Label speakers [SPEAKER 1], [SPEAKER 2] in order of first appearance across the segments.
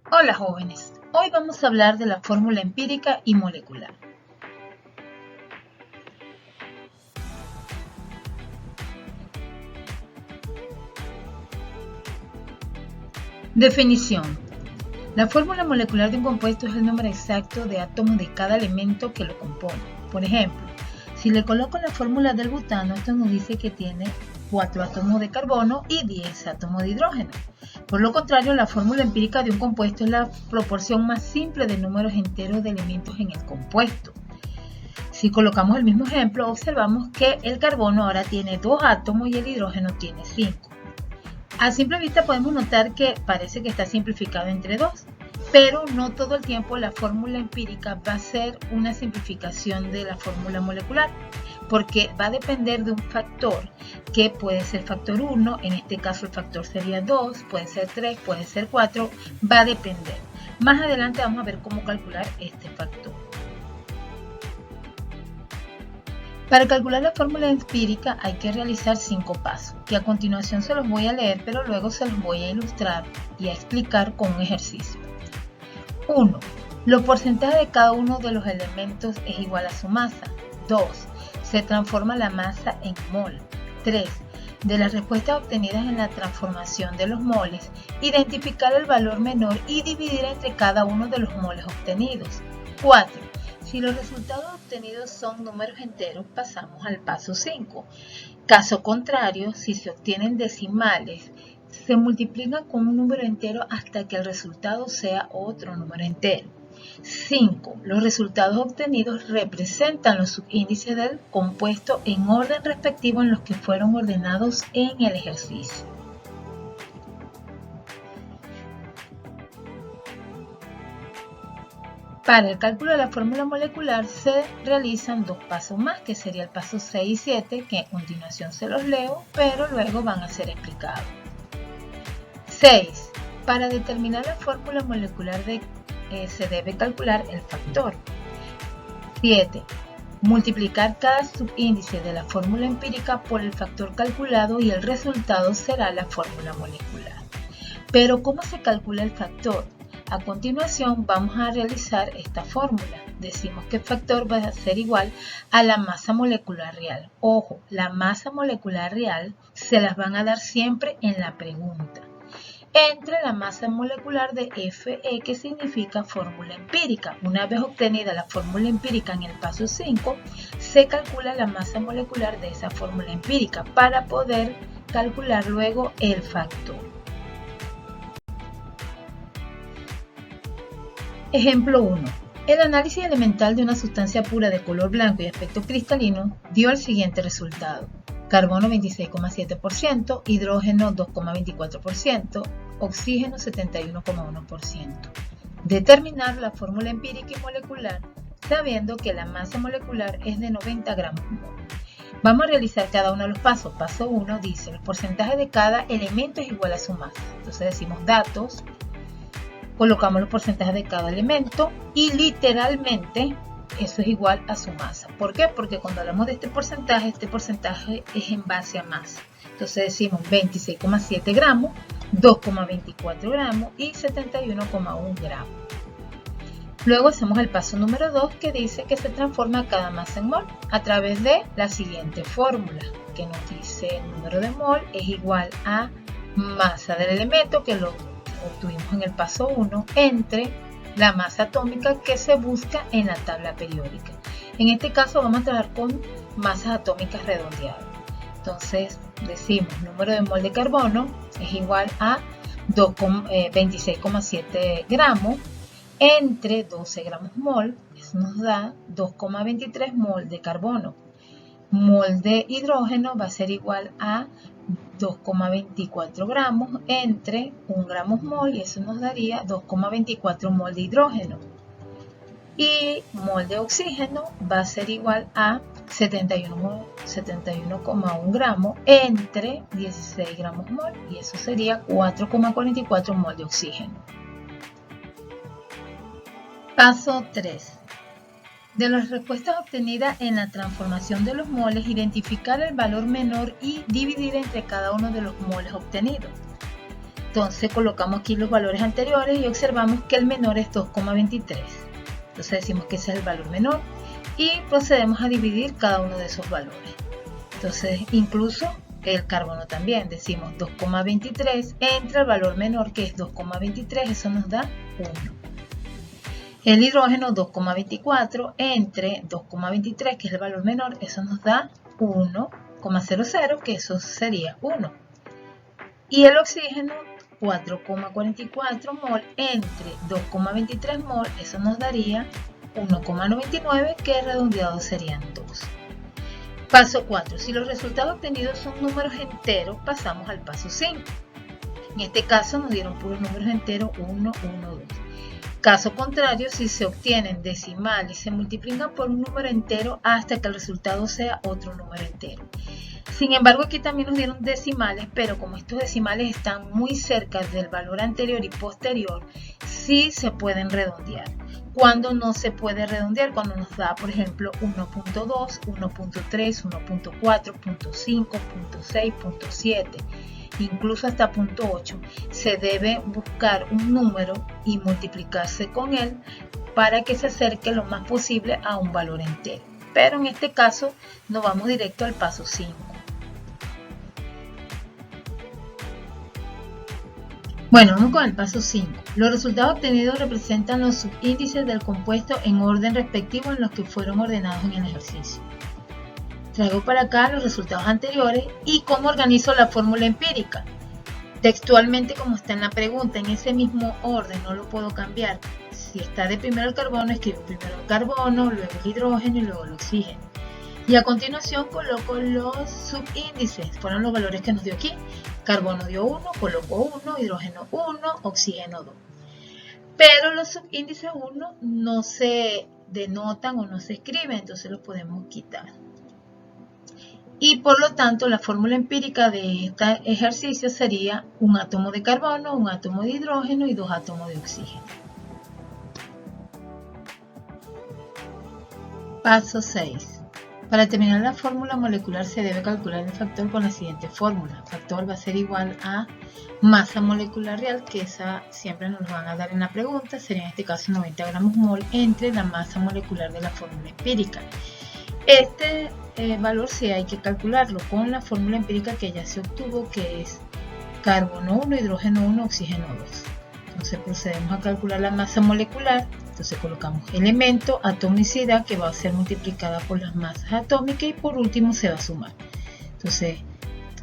[SPEAKER 1] Hola jóvenes, hoy vamos a hablar de la fórmula empírica y molecular. Definición. La fórmula molecular de un compuesto es el número exacto de átomos de cada elemento que lo compone. Por ejemplo, si le coloco la fórmula del butano, esto nos dice que tiene 4 átomos de carbono y 10 átomos de hidrógeno. Por lo contrario, la fórmula empírica de un compuesto es la proporción más simple de números enteros de elementos en el compuesto. Si colocamos el mismo ejemplo, observamos que el carbono ahora tiene 2 átomos y el hidrógeno tiene 5. A simple vista podemos notar que parece que está simplificado entre 2, pero no todo el tiempo la fórmula empírica va a ser una simplificación de la fórmula molecular, porque va a depender de un factor que puede ser factor 1, en este caso el factor sería 2, puede ser 3, puede ser 4, va a depender. Más adelante vamos a ver cómo calcular este factor. Para calcular la fórmula empírica hay que realizar 5 pasos, que a continuación se los voy a leer, pero luego se los voy a ilustrar y a explicar con un ejercicio. 1. Los porcentajes de cada uno de los elementos es igual a su masa. 2. Se transforma la masa en mol. 3. De las respuestas obtenidas en la transformación de los moles, identificar el valor menor y dividir entre cada uno de los moles obtenidos. 4. Si los resultados obtenidos son números enteros, pasamos al paso 5. Caso contrario, si se obtienen decimales, se multiplican con un número entero hasta que el resultado sea otro número entero. 5. Los resultados obtenidos representan los subíndices del compuesto en orden respectivo en los que fueron ordenados en el ejercicio. Para el cálculo de la fórmula molecular se realizan 2 pasos más, que sería el paso 6 y 7, que a continuación se los leo, pero luego van a ser explicados. 6. Para determinar la fórmula molecular se debe calcular el factor. 7. Multiplicar cada subíndice de la fórmula empírica por el factor calculado y el resultado será la fórmula molecular. Pero ¿cómo se calcula el factor? A continuación vamos a realizar esta fórmula. Decimos que el factor va a ser igual a la masa molecular real. Ojo, la masa molecular real se las van a dar siempre en la pregunta. Entre la masa molecular de Fe, que significa fórmula empírica. Una vez obtenida la fórmula empírica en el paso 5, se calcula la masa molecular de esa fórmula empírica para poder calcular luego el factor. Ejemplo 1. El análisis elemental de una sustancia pura de color blanco y aspecto cristalino dio el siguiente resultado. Carbono 26,7%, hidrógeno 2,24%, oxígeno 71,1%. Determinar la fórmula empírica y molecular sabiendo que la masa molecular es de 90 gramos mol. Vamos a realizar cada uno de los pasos. Paso 1 dice el porcentaje de cada elemento es igual a su masa. Entonces decimos datos. Colocamos los porcentajes de cada elemento y literalmente eso es igual a su masa. ¿Por qué? Porque cuando hablamos de este porcentaje es en base a masa. Entonces decimos 26,7 gramos, 2,24 gramos y 71,1 gramos. Luego hacemos el paso número 2 que dice que se transforma cada masa en mol a través de la siguiente fórmula que nos dice el número de mol es igual a masa del elemento que lo obtuvimos en el paso 1 entre la masa atómica que se busca en la tabla periódica. En este caso vamos a trabajar con masas atómicas redondeadas. Entonces decimos número de mol de carbono es igual a 26,7 gramos entre 12 gramos mol, eso nos da 2,23 mol de carbono. Mol de hidrógeno va a ser igual a 2,24 gramos entre 1 gramo mol y eso nos daría 2,24 mol de hidrógeno. Y mol de oxígeno va a ser igual a 71,1 gramos entre 16 gramos mol y eso sería 4,44 mol de oxígeno. Paso 3. De las respuestas obtenidas en la transformación de los moles, identificar el valor menor y dividir entre cada uno de los moles obtenidos. Entonces colocamos aquí los valores anteriores y observamos que el menor es 2,23. Entonces decimos que ese es el valor menor y procedemos a dividir cada uno de esos valores. Entonces incluso el carbono también, decimos 2,23 entre el valor menor que es 2,23, eso nos da 1. El hidrógeno 2,24 entre 2,23 que es el valor menor, eso nos da 1,00 que eso sería 1. Y el oxígeno 4,44 mol entre 2,23 mol, eso nos daría 1,99 que redondeado serían 2. Paso 4. Si los resultados obtenidos son números enteros, pasamos al paso 5. En este caso nos dieron puros números enteros 1, 1, 2. Caso contrario, si se obtienen decimales, se multiplican por un número entero hasta que el resultado sea otro número entero. Sin embargo, aquí también nos dieron decimales, pero como estos decimales están muy cerca del valor anterior y posterior, sí se pueden redondear. Cuando no se puede redondear, cuando nos da, por ejemplo, 1.2, 1.3, 1.4, 0.5, 0.6, 0.7, incluso hasta 0.8, se debe buscar un número y multiplicarse con él para que se acerque lo más posible a un valor entero. Pero en este caso nos vamos directo al paso 5. Bueno, vamos con el paso 5. Los resultados obtenidos representan los subíndices del compuesto en orden respectivo en los que fueron ordenados en el ejercicio. Traigo para acá los resultados anteriores y cómo organizo la fórmula empírica. Textualmente, como está en la pregunta, en ese mismo orden, no lo puedo cambiar. Si está de primero el carbono, escribo primero el carbono, luego el hidrógeno y luego el oxígeno. Y a continuación coloco los subíndices, fueron los valores que nos dio aquí. Carbono dio 1, coloco 1, hidrógeno 1, oxígeno 2. Pero los subíndices 1 no se denotan o no se escriben, entonces los podemos quitar. Y por lo tanto la fórmula empírica de este ejercicio sería un átomo de carbono, un átomo de hidrógeno y 2 átomos de oxígeno. Paso 6. Para determinar la fórmula molecular se debe calcular el factor con la siguiente fórmula. El factor va a ser igual a masa molecular real, que esa siempre nos lo van a dar en la pregunta, sería en este caso 90 gramos mol entre la masa molecular de la fórmula empírica. Este valor sí hay que calcularlo con la fórmula empírica que ya se obtuvo, que es carbono 1, hidrógeno 1, oxígeno 2. Entonces procedemos a calcular la masa molecular. Entonces colocamos elemento, atomicidad, que va a ser multiplicada por las masas atómicas y por último se va a sumar. Entonces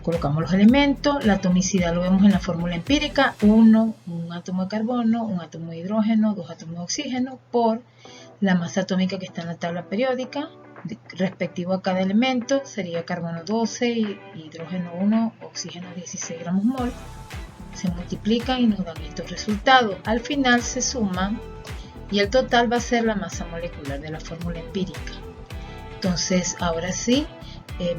[SPEAKER 1] colocamos los elementos, la atomicidad lo vemos en la fórmula empírica, 1, un átomo de carbono, un átomo de hidrógeno, 2 átomos de oxígeno, por la masa atómica que está en la tabla periódica, respectivo a cada elemento, sería carbono 12, hidrógeno 1, oxígeno 16 gramos mol. Se multiplican y nos dan estos resultados. Al final se suman y el total va a ser la masa molecular de la fórmula empírica. Entonces ahora sí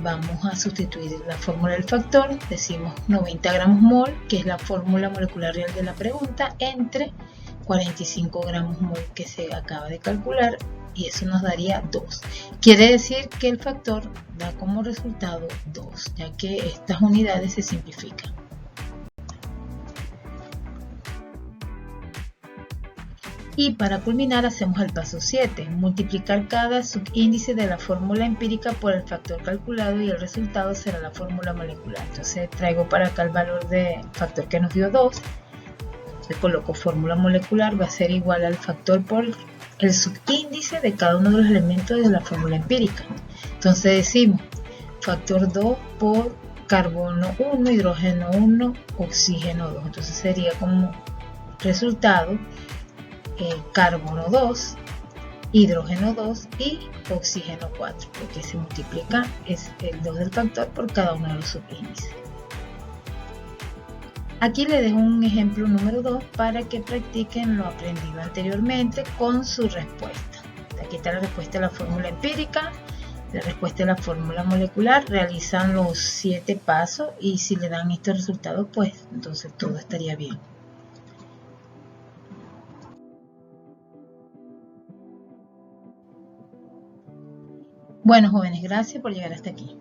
[SPEAKER 1] vamos a sustituir la fórmula del factor, decimos 90 gramos mol, que es la fórmula molecular real de la pregunta, entre 45 gramos mol que se acaba de calcular, y eso nos daría 2. Quiere decir que el factor da como resultado 2, ya que estas unidades se simplifican. Y para culminar hacemos el paso 7, multiplicar cada subíndice de la fórmula empírica por el factor calculado y el resultado será la fórmula molecular. Entonces traigo para acá el valor del factor que nos dio 2, entonces coloco fórmula molecular, va a ser igual al factor por el subíndice de cada uno de los elementos de la fórmula empírica. Entonces decimos factor 2 por carbono 1, hidrógeno 1, oxígeno 2, entonces sería como resultado carbono 2, hidrógeno 2 y oxígeno 4, porque se multiplica es el 2 del factor por cada uno de los subíndices. Aquí les dejo un ejemplo número 2 para que practiquen lo aprendido anteriormente con su respuesta. Aquí está la respuesta de la fórmula empírica, la respuesta de la fórmula molecular, realizan los 7 pasos y si le dan estos resultados, pues entonces todo estaría bien. Bueno, jóvenes, gracias por llegar hasta aquí.